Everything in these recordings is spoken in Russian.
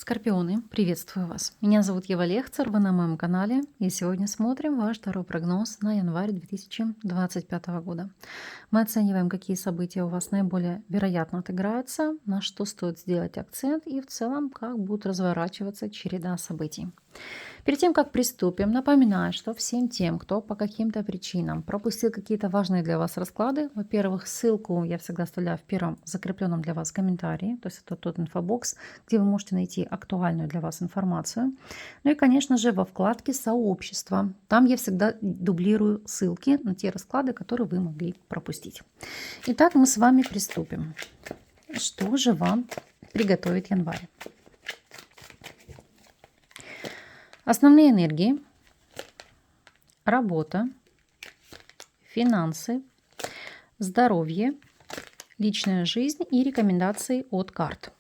Скорпионы, приветствую вас. Меня зовут Ева Лехцер, вы на моем канале, и сегодня смотрим ваш второй прогноз на январь 2025 года. Мы оцениваем, какие события у вас наиболее вероятно отыграются, на что стоит сделать акцент и в целом, как будет разворачиваться череда событий. Перед тем, как приступим, напоминаю, что всем тем, кто по каким-то причинам пропустил какие-то важные для вас расклады, во-первых, ссылку я всегда оставляю в первом закрепленном для вас комментарии, то есть это тот инфобокс, где вы можете найти актуальную для вас информацию. Ну и, конечно же, во вкладке «Сообщество». Там я всегда дублирую ссылки на те расклады, которые вы могли пропустить. Итак, мы с вами приступим. Что же вам приготовит январь? Основные энергии, работа, финансы, здоровье, личная жизнь и рекомендации от карт.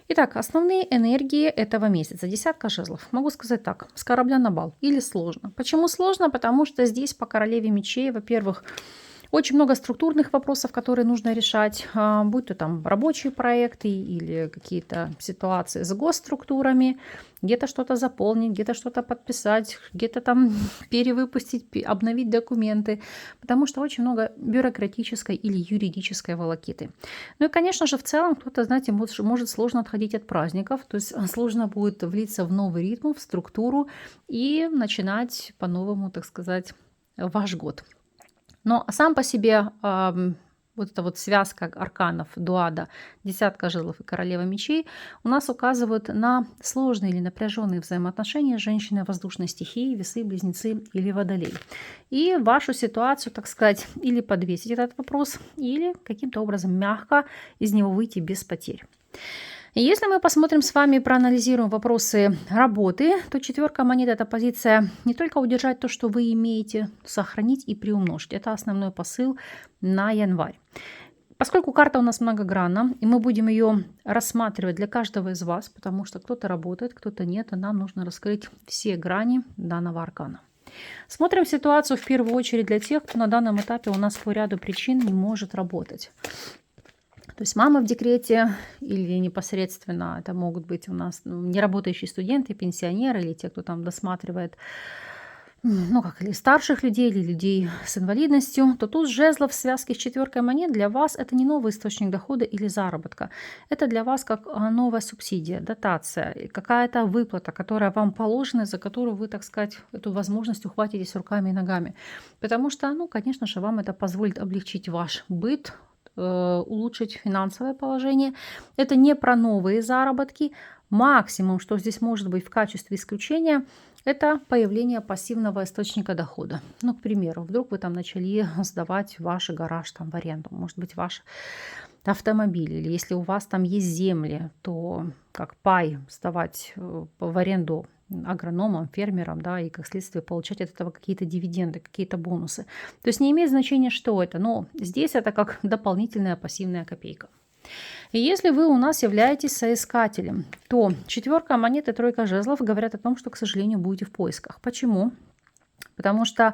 Итак, основные энергии этого месяца. Десятка жезлов. Могу сказать так, с корабля на бал или сложно. Почему сложно? Потому что здесь по королеве мечей, во-первых, очень много структурных вопросов, которые нужно решать, будь то там рабочие проекты или какие-то ситуации с госструктурами, где-то что-то заполнить, где-то что-то подписать, где-то там перевыпустить, обновить документы, потому что очень много бюрократической или юридической волокиты. Ну и, конечно же, в целом кто-то, знаете, может сложно отходить от праздников, то есть сложно будет влиться в новый ритм, в структуру и начинать по-новому, так сказать, ваш год. Но сам по себе вот эта вот связка арканов, дуада, десятка жезлов и королева мечей у нас указывают на сложные или напряженные взаимоотношения женщины воздушной стихии, весы, близнецы или водолей. И вашу ситуацию, так сказать, или подвесить этот вопрос, или каким-то образом мягко из него выйти без потерь. И если мы посмотрим с вами, проанализируем вопросы работы, то четверка монет – это позиция не только удержать то, что вы имеете, сохранить и приумножить. Это основной посыл на январь. Поскольку карта у нас многогранна, и мы будем ее рассматривать для каждого из вас, потому что кто-то работает, кто-то нет, и нам нужно раскрыть все грани данного аркана. Смотрим ситуацию в первую очередь для тех, кто на данном этапе у нас по ряду причин не может работать. То есть мама в декрете или непосредственно это могут быть у нас неработающие студенты, пенсионеры или те, кто там досматривает, или старших людей, или людей с инвалидностью, то тут жезлов в связке с четверкой монет для вас это не новый источник дохода или заработка. Это для вас как новая субсидия, дотация, какая-то выплата, которая вам положена, за которую вы, так сказать, эту возможность ухватитесь руками и ногами. Потому что, конечно же, вам это позволит облегчить ваш быт, улучшить финансовое положение. Это не про новые заработки. Максимум, что здесь может быть в качестве исключения, это появление пассивного источника дохода. К примеру, вдруг вы там начали сдавать ваш гараж там в аренду, может быть, ваш автомобиль, или если у вас там есть земли, то как пай сдавать в аренду агрономам, фермерам, да, и как следствие получать от этого какие-то дивиденды, какие-то бонусы. То есть не имеет значения, что это, но здесь это как дополнительная пассивная копейка. И если вы у нас являетесь соискателем, то четверка монет и тройка жезлов говорят о том, что, к сожалению, будете в поисках. Почему? Потому что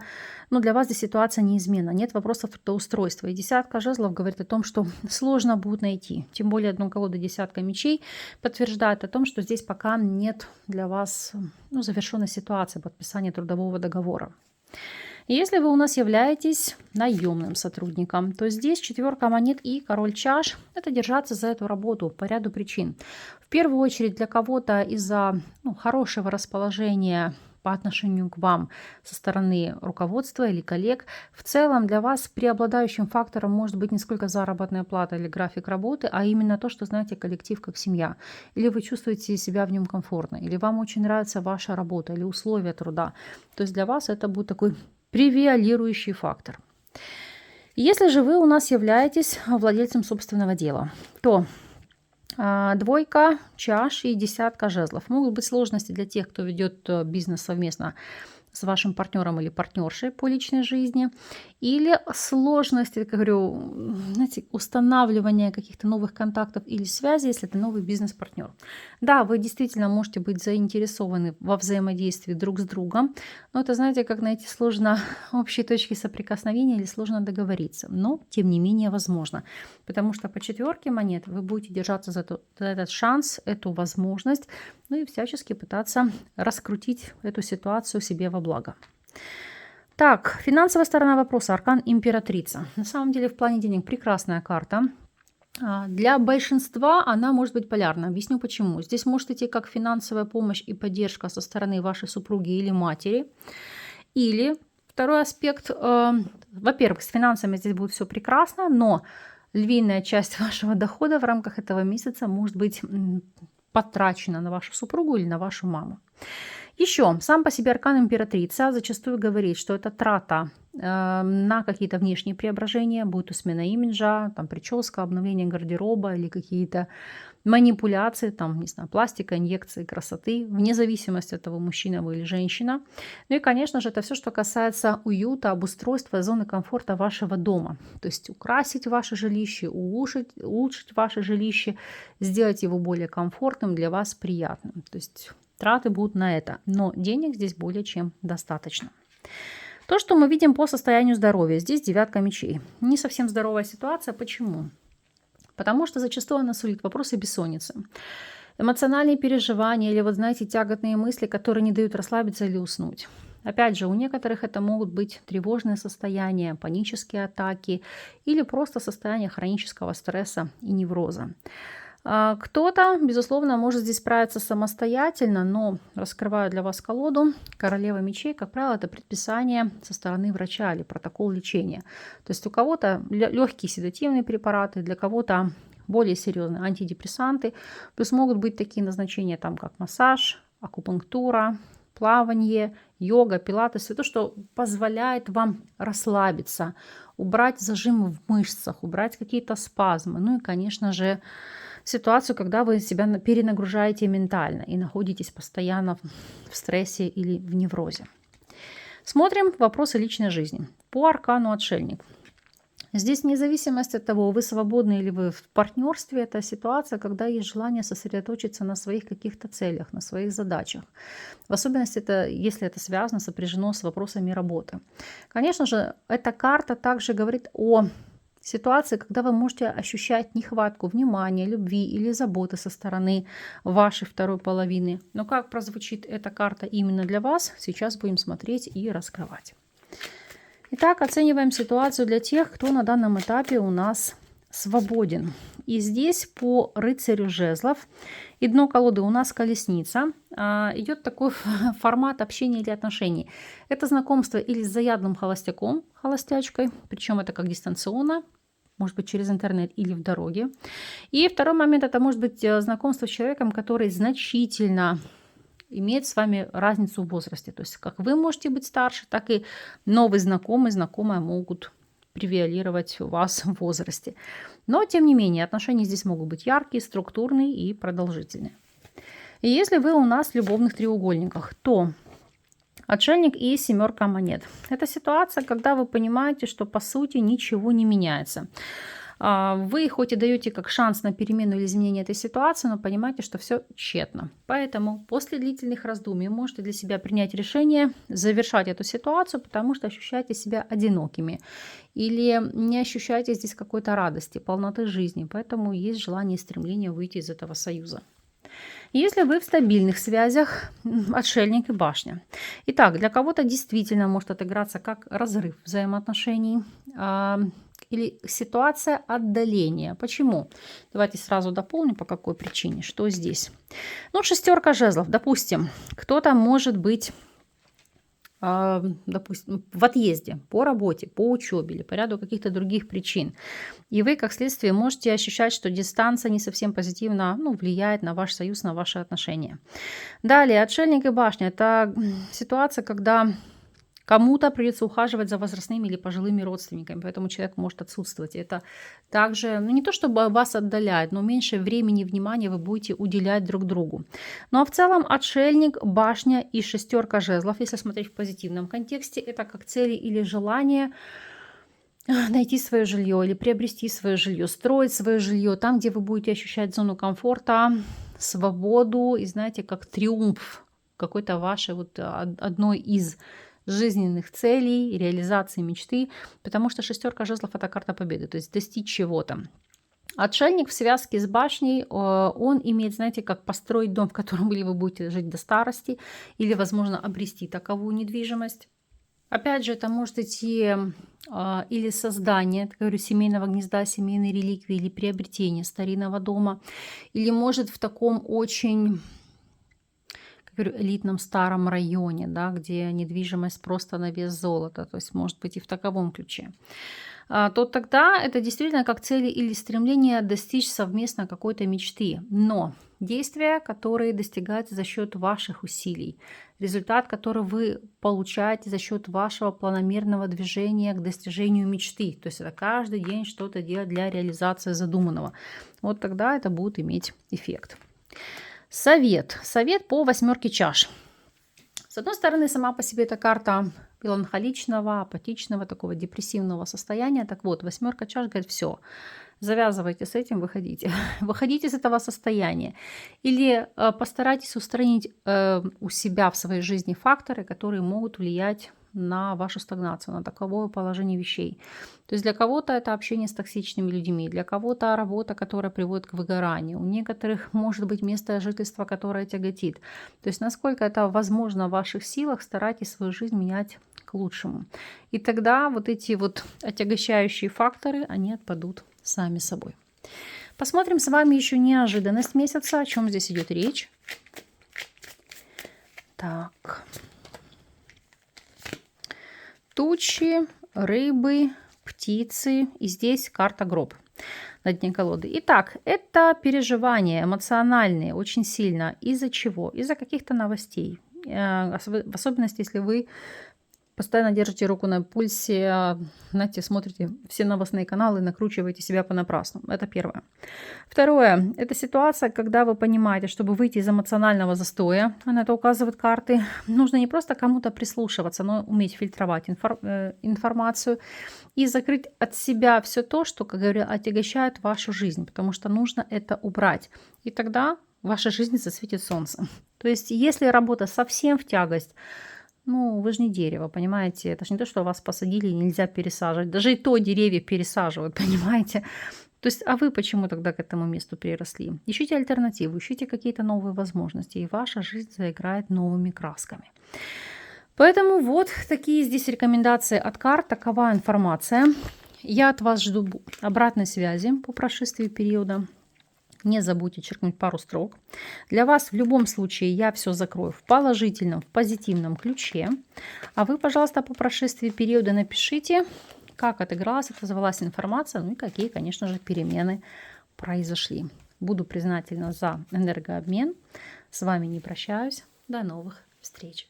для вас здесь ситуация неизменна, нет вопросов трудоустройства. И десятка жезлов говорит о том, что сложно будет найти. Тем более одну колоду десятка мечей подтверждает о том, что здесь пока нет для вас завершенной ситуации подписания трудового договора. И если вы у нас являетесь наемным сотрудником, то здесь четверка монет и король чаш – это держаться за эту работу по ряду причин. В первую очередь для кого-то из-за хорошего расположения по отношению к вам со стороны руководства или коллег. В целом для вас преобладающим фактором может быть не сколько заработная плата или график работы, а именно то, что знаете коллектив как семья. Или вы чувствуете себя в нем комфортно, или вам очень нравится ваша работа или условия труда. То есть для вас это будет такой превиалирующий фактор. Если же вы у нас являетесь владельцем собственного дела, то двойка чаш и десятка жезлов. Могут быть сложности для тех, кто ведет бизнес совместно с вашим партнером или партнершей по личной жизни, или сложность, как говорю, знаете, устанавливания каких-то новых контактов или связей, если это новый бизнес-партнер. Да, вы действительно можете быть заинтересованы во взаимодействии друг с другом, но это, знаете, как найти сложно общие точки соприкосновения или сложно договориться, но тем не менее возможно, потому что по 4 монет вы будете держаться за этот шанс, эту возможность, ну и всячески пытаться раскрутить эту ситуацию себе во благо. Так, финансовая сторона вопроса. Аркан Императрица. На самом деле в плане денег прекрасная карта. Для большинства она может быть полярна. Объясню почему. Здесь может идти как финансовая помощь и поддержка со стороны вашей супруги или матери. Или второй аспект. Во-первых, с финансами здесь будет все прекрасно, но львиная часть вашего дохода в рамках этого месяца может быть потрачена на вашу супругу или на вашу маму. Еще, сам по себе аркан Императрица зачастую говорит, что это трата на какие-то внешние преображения, будь то смена имиджа, там, прическа, обновление гардероба или какие-то манипуляции, там, не знаю, пластика, инъекции красоты, вне зависимости от того, мужчина вы или женщина. Ну и, конечно же, это все, что касается уюта, обустройства, зоны комфорта вашего дома. То есть украсить ваше жилище, улучшить ваше жилище, сделать его более комфортным, для вас приятным. То есть траты будут на это, но денег здесь более чем достаточно. То, что мы видим по состоянию здоровья, здесь 9 мечей. Не совсем здоровая ситуация. Почему? Потому что зачастую она сулит вопросы бессонницы. Эмоциональные переживания или, вот знаете, тяготные мысли, которые не дают расслабиться или уснуть. Опять же, у некоторых это могут быть тревожные состояния, панические атаки или просто состояние хронического стресса и невроза. Кто-то, безусловно, может здесь справиться самостоятельно, но раскрываю для вас колоду. Королева мечей, как правило, это предписание со стороны врача или протокол лечения. То есть у кого-то легкие седативные препараты, для кого-то более серьезные антидепрессанты. Плюс могут быть такие назначения, там, как массаж, акупунктура, плавание, йога, пилатес. Все то, что позволяет вам расслабиться, убрать зажимы в мышцах, убрать какие-то спазмы. Ну и, конечно же, ситуацию, когда вы себя перенагружаете ментально и находитесь постоянно в стрессе или в неврозе. Смотрим вопросы личной жизни. По аркану Отшельник. Здесь вне зависимости от того, вы свободны или вы в партнерстве, это ситуация, когда есть желание сосредоточиться на своих каких-то целях, на своих задачах. В особенности, если это связано, сопряжено с вопросами работы. Конечно же, эта карта также говорит о ситуации, когда вы можете ощущать нехватку внимания, любви или заботы со стороны вашей второй половины. Но как прозвучит эта карта именно для вас, сейчас будем смотреть и раскрывать. Итак, оцениваем ситуацию для тех, кто на данном этапе у нас свободен. И здесь по рыцарю жезлов и дно колоды у нас колесница. Идет такой формат общения или отношений. Это знакомство или с заядлым холостяком, холостячкой, причем это как дистанционно, может быть через интернет или в дороге. И второй момент, это может быть знакомство с человеком, который значительно имеет с вами разницу в возрасте. То есть как вы можете быть старше, так и новый знакомый, знакомая могут превиалировать у вас в возрасте. Но, тем не менее, отношения здесь могут быть яркие, структурные и продолжительные. И если вы у нас в любовных треугольниках, то Отшельник и 7 монет. Это ситуация, когда вы понимаете, что по сути ничего не меняется. Вы хоть и даете как шанс на перемену или изменение этой ситуации, но понимаете, что все тщетно. Поэтому после длительных раздумий можете для себя принять решение завершать эту ситуацию, потому что ощущаете себя одинокими. Или не ощущаете здесь какой-то радости, полноты жизни. Поэтому есть желание и стремление выйти из этого союза. Если вы в стабильных связях, Отшельник и Башня. Итак, для кого-то действительно может отыграться как разрыв взаимоотношений или ситуация отдаления. Почему? Давайте сразу дополню, по какой причине. Что здесь? Ну, 6 жезлов. Допустим, кто-то может быть, допустим, в отъезде по работе, по учебе или по ряду каких-то других причин. И вы, как следствие, можете ощущать, что дистанция не совсем позитивно влияет на ваш союз, на ваши отношения. Далее, Отшельник и Башня. Это ситуация, когда Кому-то придется ухаживать за возрастными или пожилыми родственниками, поэтому человек может отсутствовать. Это также, ну не то чтобы вас отдаляет, но меньше времени и внимания вы будете уделять друг другу. Ну а в целом отшельник, башня и шестерка жезлов, если смотреть в позитивном контексте, это как цели или желания найти свое жилье или приобрести свое жилье, строить свое жилье там, где вы будете ощущать зону комфорта, свободу и, знаете, как триумф какой-то вашей вот одной из жизненных целей, реализации мечты, потому что шестерка жезлов — это карта победы, то есть достичь чего-то. Отшельник в связке с башней, он имеет, знаете, как построить дом, в котором или вы будете жить до старости, или, возможно, обрести таковую недвижимость. Опять же, это может идти или создание, так говорю, семейного гнезда, семейной реликвии, или приобретение старинного дома, или может в таком очень, как говорю, элитном старом районе, да, где недвижимость просто на вес золота, то есть может быть и в таковом ключе. То тогда это действительно как цели или стремление достичь совместно какой-то мечты. Но действия, которые достигаются за счет ваших усилий, результат, который вы получаете за счет вашего планомерного движения к достижению мечты. То есть это каждый день что-то делать для реализации задуманного. Вот тогда это будет иметь эффект. Совет. Совет по восьмерке чаш. С одной стороны, сама по себе эта карта меланхоличного, апатичного, такого депрессивного состояния. Так вот, восьмерка чаш говорит: все, завязывайте с этим, выходите. Выходите из этого состояния. Или постарайтесь устранить у себя в своей жизни факторы, которые могут влиять на вашу стагнацию, на таковое положение вещей. То есть для кого-то это общение с токсичными людьми, для кого-то работа, которая приводит к выгоранию, у некоторых может быть место жительства, которое тяготит. То есть насколько это возможно в ваших силах, старайтесь свою жизнь менять к лучшему. И тогда вот эти вот отягощающие факторы, они отпадут сами собой. Посмотрим с вами еще неожиданность месяца, о чем здесь идет речь. Так. Тучи, рыбы, птицы. И здесь карта гроб на дне колоды. Итак, это переживания эмоциональные очень сильно. Из-за чего? Из-за каких-то новостей. В особенности, если вы постоянно держите руку на пульсе, знаете, смотрите все новостные каналы, накручиваете себя понапрасну. Это первое. Второе. Это ситуация, когда вы понимаете, чтобы выйти из эмоционального застоя, на это указывают карты, нужно не просто кому-то прислушиваться, но уметь фильтровать информацию и закрыть от себя все то, что, как говорю, отягощает вашу жизнь, потому что нужно это убрать. И тогда в вашей жизни засветит солнце. То есть, если работа совсем в тягость, ну, вы же не дерево, понимаете? Это же не то, что вас посадили и нельзя пересаживать. Даже и то деревья пересаживают, понимаете? То есть, а вы почему тогда к этому месту приросли? Ищите альтернативу, ищите какие-то новые возможности, и ваша жизнь заиграет новыми красками. Поэтому вот такие здесь рекомендации от карт, такова информация. Я от вас жду обратной связи по прошествии периода. Не забудьте черкнуть пару строк. Для вас в любом случае я все закрою в положительном, в позитивном ключе. А вы, пожалуйста, по прошествии периода напишите, как отыгралась, отозвалась информация, ну и какие, конечно же, перемены произошли. Буду признательна за энергообмен. С вами не прощаюсь. До новых встреч.